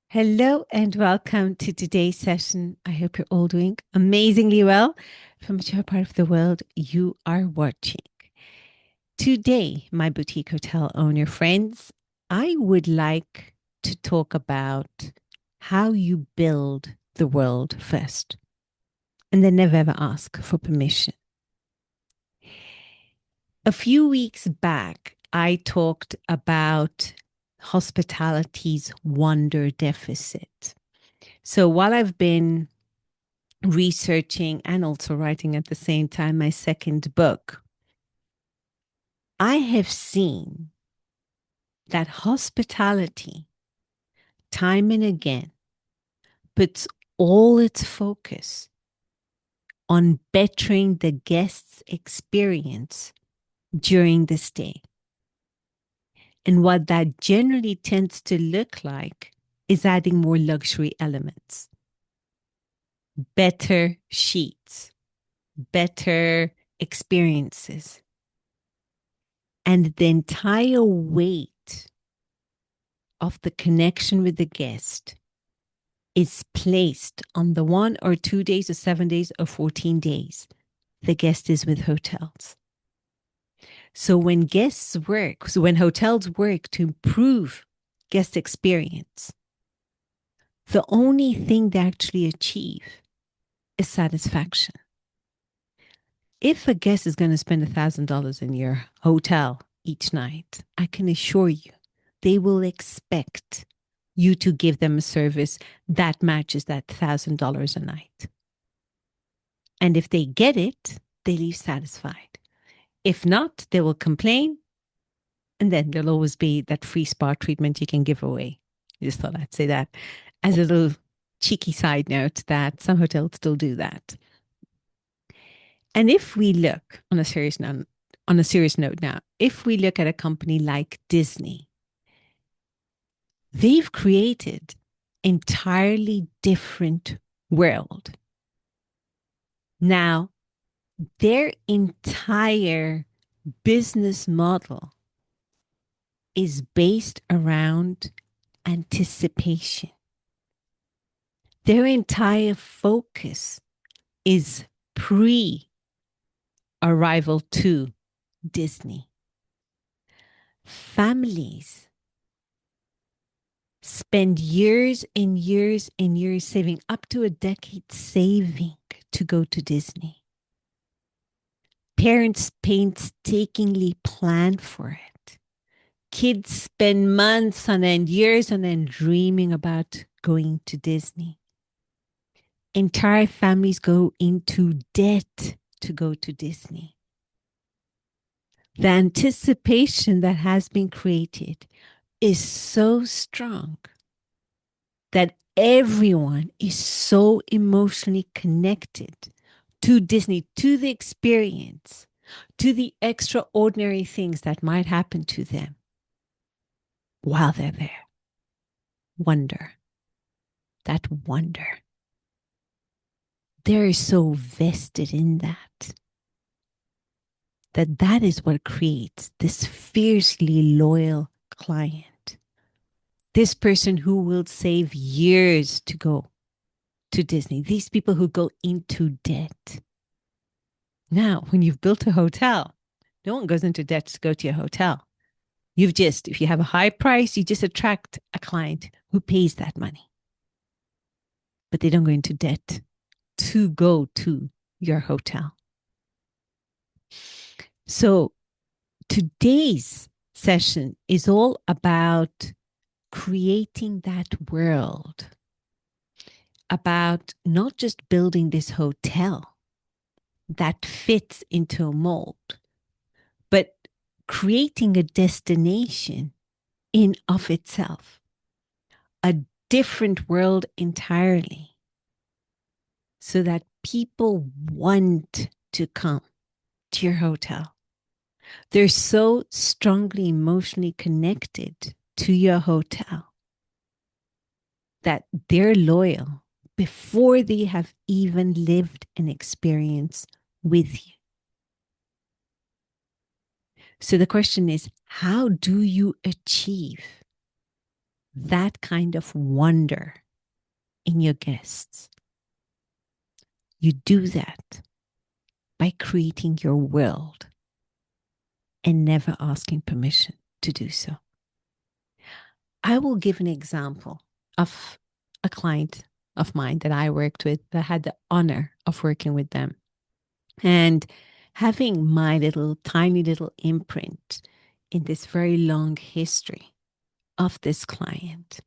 Hello and welcome to today's session. I hope you're all doing amazingly well from whichever part of the world you are watching. Today, my boutique hotel owner friends, I would like to talk about how you build the world first and then never ever ask for permission. A few weeks back, I talked about hospitality's wonder deficit. So while I've been researching and also writing at the same time my second book, I have seen that hospitality, time and again, puts all its focus on bettering the guest's experience during the stay. And what that generally tends to look like is adding more luxury elements, better sheets, better experiences. And the entire weight of the connection with the guest is placed on the 1 or 2 days or 7 days or 14 days the guest is with hotels. So when when hotels work to improve guest experience, the only thing they actually achieve is satisfaction. If a guest is going to spend $1,000 in your hotel each night, I can assure you they will expect you to give them a service that matches that $1,000 a night. And if they get it, they leave satisfied. If not, they will complain. And then there'll always be that free spa treatment you can give away. I just thought I'd say that as a little cheeky side note that some hotels still do that. And if we look on a serious note now, if we look at a company like Disney, they've created entirely different world. Now, their entire business model is based around anticipation. Their entire focus is pre arrival to Disney. Families spend years and years and years saving, up to a decade saving to go to Disney. Parents painstakingly plan for it. Kids spend months on end, years on end, dreaming about going to Disney. Entire families go into debt to go to Disney. The anticipation that has been created is so strong that everyone is so emotionally connected to Disney, to the experience, to the extraordinary things that might happen to them while they're there. Wonder. That wonder. They're so vested in that is what creates this fiercely loyal client. This person who will save years to go to Disney. These people who go into debt. Now, when you've built a hotel, no one goes into debt to go to your hotel. If you have a high price, you just attract a client who pays that money. But they don't go into debt to go to your hotel. So today's session is all about creating that world, about not just building this hotel that fits into a mold, but creating a destination in of itself, a different world entirely, so that people want to come to your hotel. They're so strongly emotionally connected to your hotel that they're loyal before they have even lived an experience with you. So the question is, how do you achieve that kind of wonder in your guests. You do that by creating your world and never asking permission to do so. I will give an example of a client of mine that I worked with that had the honor of working with them and having my little tiny little imprint in this very long history of this client.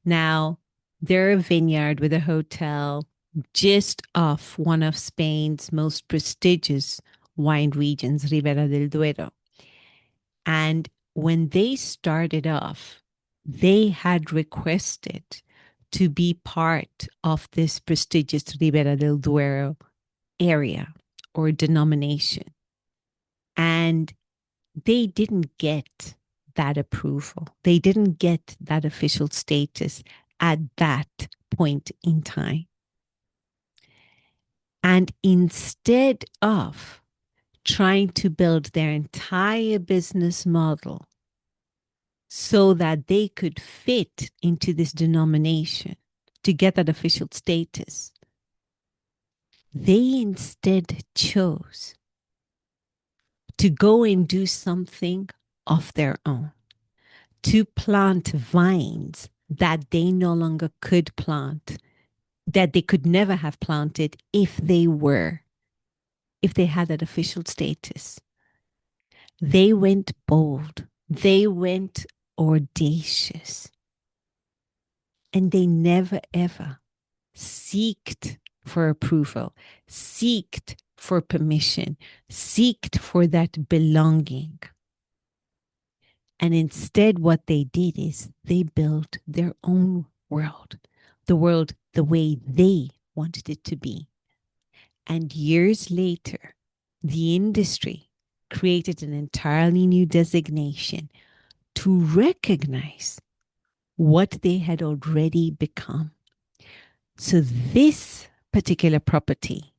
Now, they're a vineyard with a hotel just off one of Spain's most prestigious wine regions, Ribera del Duero. And when they started off, they had requested to be part of this prestigious Ribera del Duero area or denomination. And they didn't get that approval. They didn't get that official status at that point in time. And instead of trying to build their entire business model so that they could fit into this denomination to get that official status, they instead chose to go and do something of their own, to plant vines that they no longer could plant, that they could never have planted if they had that official status. They went bold, they went audacious, and they never ever seeked for approval, seeked for permission, seeked for that belonging. And instead, what they did is they built their own world, the world the way they wanted it to be. And years later, the industry created an entirely new designation to recognize what they had already become. So this particular property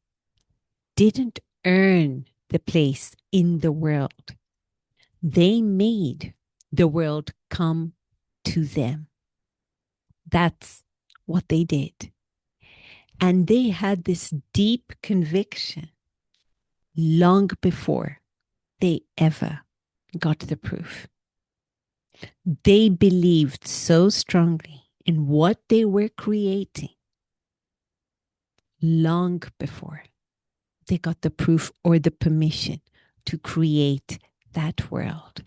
didn't earn the place in the world. They made the world come to them. That's what they did. And they had this deep conviction long before they ever got the proof. They believed so strongly in what they were creating long before they got the proof or the permission to create that world.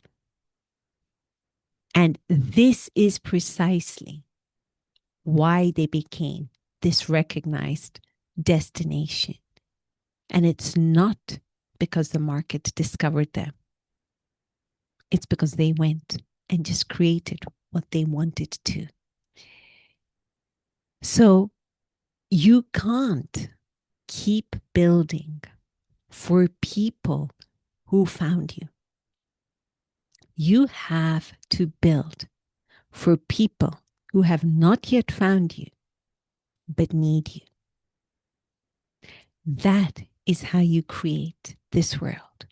And this is precisely why they became this recognized destination. And it's not because the market discovered them. It's because they went and just created what they wanted to. So you can't keep building for people who found you. You have to build for people who have not yet found you, but need you. That is how you create this world.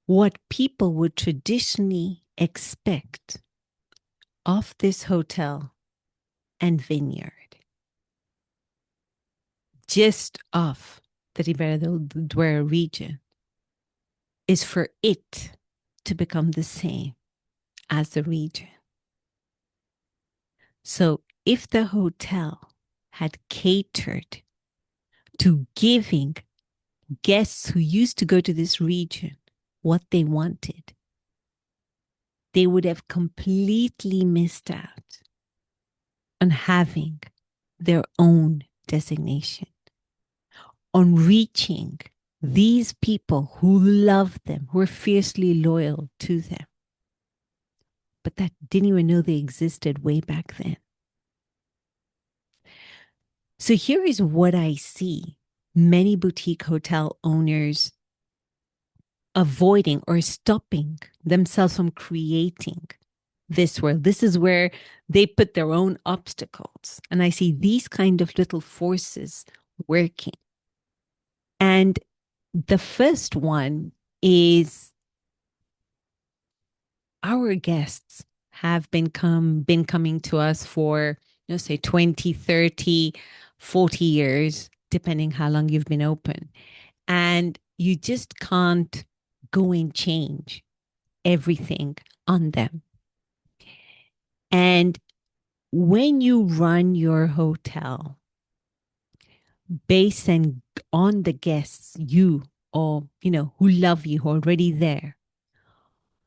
What people would traditionally expect of this hotel and vineyard, just off the Ribera del Duero region, is for it to become the same as the region. So if the hotel had catered to giving guests who used to go to this region what they wanted, they would have completely missed out on having their own designation, on reaching these people who love them, who are fiercely loyal to them, but that didn't even know they existed way back then. So here is what I see many boutique hotel owners avoiding or stopping themselves from creating this world. This is where they put their own obstacles. And I see these kind of little forces working. And the first one is our guests have been coming to us for, say 20, 30, 40 years, depending how long you've been open. And you just can't go and change everything on them. And when you run your hotel based on the guests you or who love you, who are already there,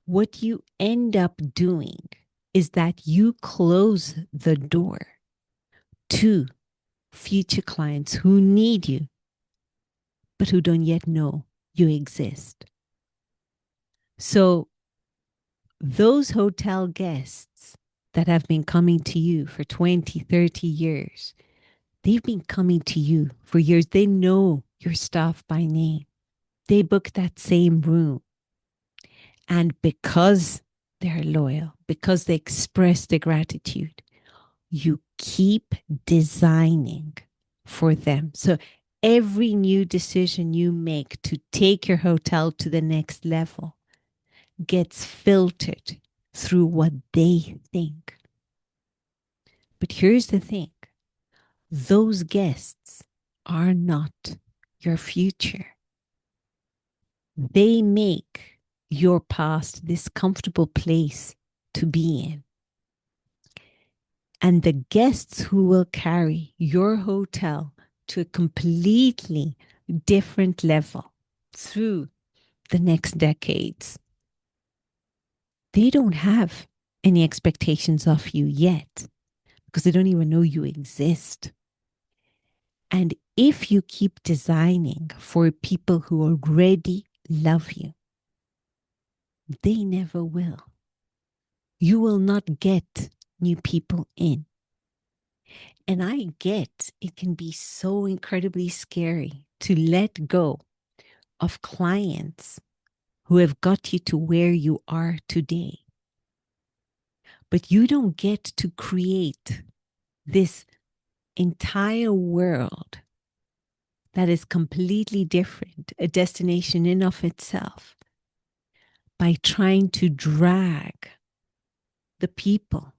what you end up doing is that you close the door to future clients who need you, but who don't yet know you exist. So those hotel guests that have been coming to you for 20, 30 years, they've been coming to you for years. They know your staff by name. They book that same room. And because they're loyal, because they express their gratitude, you keep designing for them. So every new decision you make to take your hotel to the next level gets filtered through what they think. But here's the thing, those guests are not your future. They make your past this comfortable place to be in. And the guests who will carry your hotel to a completely different level through the next decades, they don't have any expectations of you yet because they don't even know you exist. And if you keep designing for people who already love you, they never will. You will not get new people in. And I get it can be so incredibly scary to let go of clients who have got you to where you are today. But you don't get to create this entire world that is completely different, a destination in of itself, by trying to drag the people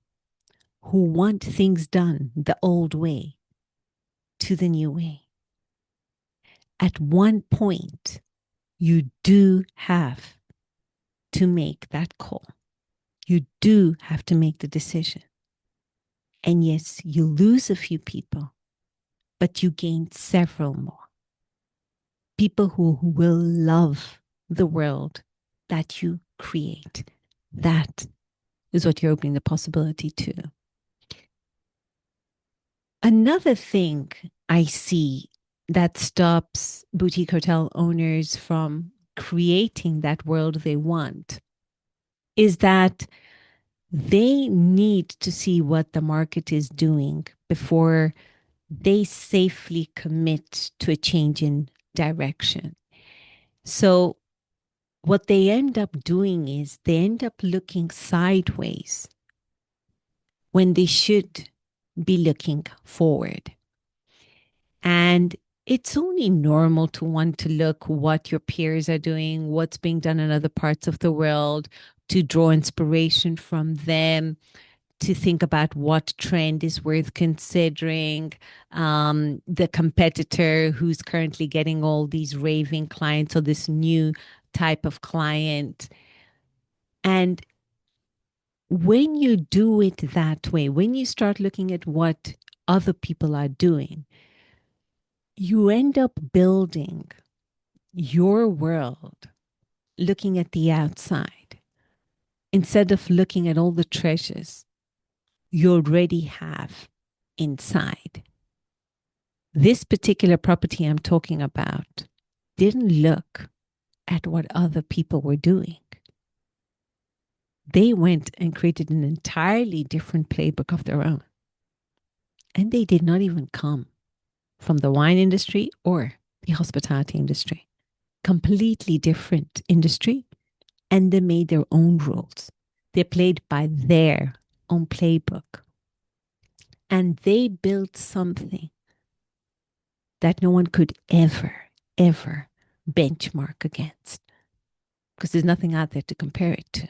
who want things done the old way to the new way. At one point, you do have to make that call. You do have to make the decision. And yes, you lose a few people, but you gain several more. People who will love the world that you create. That is what you're opening the possibility to. Another thing I see that stops boutique hotel owners from creating that world they want is that they need to see what the market is doing before they safely commit to a change in direction. So what they end up doing is they end up looking sideways when they should be looking forward. And it's only normal to want to look what your peers are doing, what's being done in other parts of the world, to draw inspiration from them, to think about what trend is worth considering, the competitor who's currently getting all these raving clients or this new type of client. And when you do it that way, when you start looking at what other people are doing, you end up building your world looking at the outside instead of looking at all the treasures you already have inside. This particular property I'm talking about didn't look at what other people were doing. They went and created an entirely different playbook of their own. And they did not even come from the wine industry or the hospitality industry. Completely different industry. And they made their own rules. They played by their own playbook. And they built something that no one could ever benchmark against, because there's nothing out there to compare it to.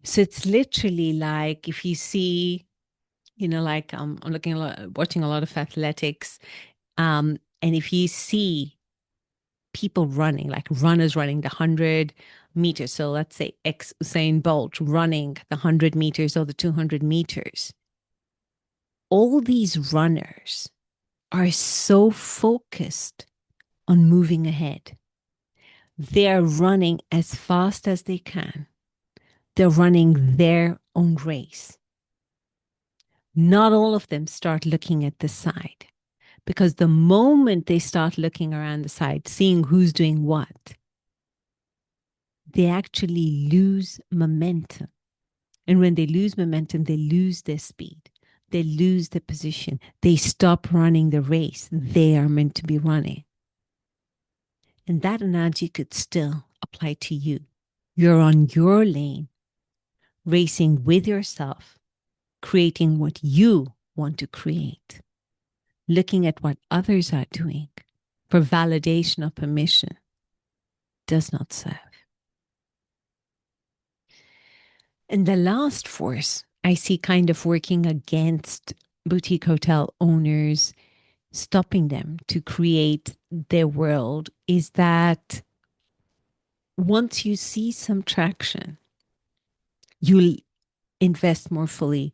So it's literally like if you see, like I'm looking watching a lot of athletics, and if you see people running, like runners running the 100 meters, so let's say ex Usain Bolt running the 100 meters or the 200 meters, all these runners are so focused on moving ahead. They're running as fast as they can. They're running their own race. Not all of them start looking at the side, because the moment they start looking around the side, seeing who's doing what, they actually lose momentum. And when they lose momentum, they lose their speed. They lose their position. They stop running the race they are meant to be running. And that analogy could still apply to you. You're on your lane, racing with yourself, creating what you want to create, looking at what others are doing for validation or permission does not serve. And the last force I see kind of working against boutique hotel owners, stopping them to create their world, is that once you see some traction, you'll invest more fully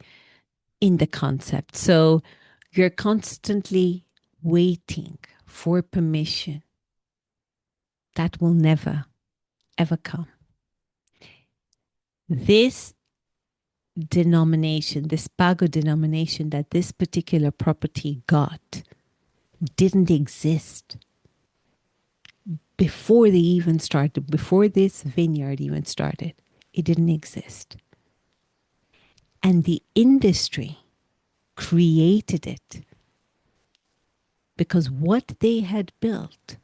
in the concept. So you're constantly waiting for permission. That will never, ever come. This denomination, this Pago denomination that this particular property got, didn't exist before they even started, before this vineyard even started. It didn't exist. And the industry created it because what they had built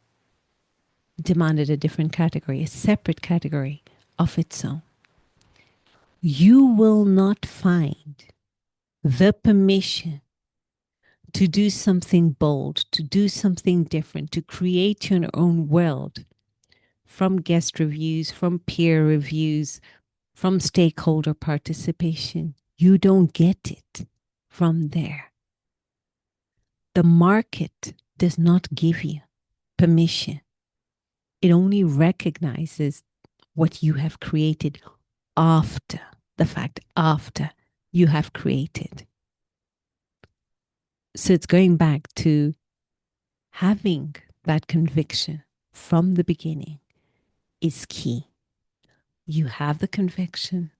demanded a different category, a separate category of its own. You will not find the permission to do something bold, to do something different, to create your own world from guest reviews, from peer reviews, from stakeholder participation. You don't get it from there. The market does not give you permission. It only recognizes what you have created after the fact, after you have created. So it's going back to having that conviction from the beginning is key. You have the conviction,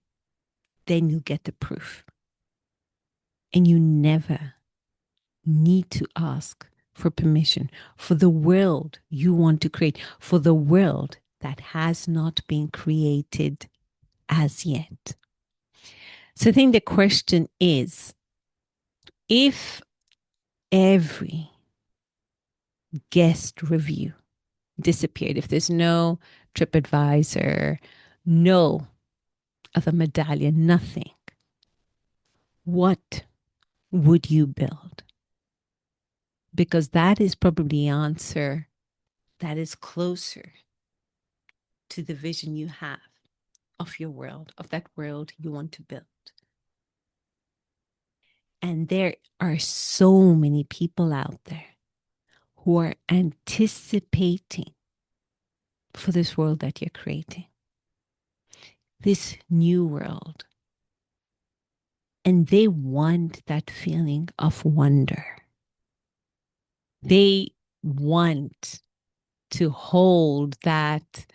then you get the proof. And you never need to ask for permission for the world you want to create, for the world that has not been created as yet. So I think the question is, if every guest review disappeared, if there's no TripAdvisor, no other medallion, nothing, what would you build? Because that is probably the answer that is closer to the vision you have of your world, of that world you want to build. And there are so many people out there who are anticipating for this world that you're creating, this new world. And they want that feeling of wonder. They want to hold that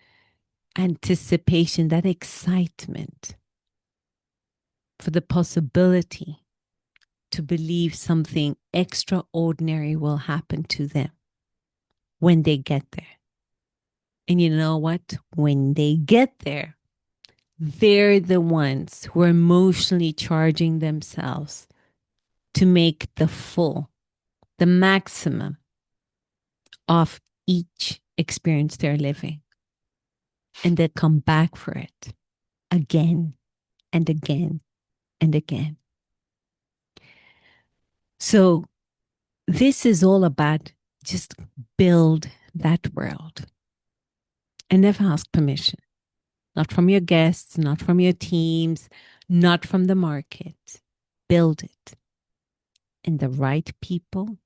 anticipation, that excitement for the possibility to believe something extraordinary will happen to them when they get there. And you know what? When they get there, they're the ones who are emotionally charging themselves to make the full, the maximum of each experience they're living. And they come back for it again and again and again. So this is all about just build that world and never ask permission. not from your guests, not from your teams, not from the market. Build it, and the right people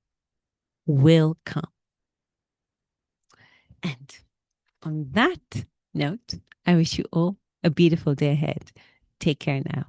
will come. And on that note, I wish you all a beautiful day ahead. Take care now.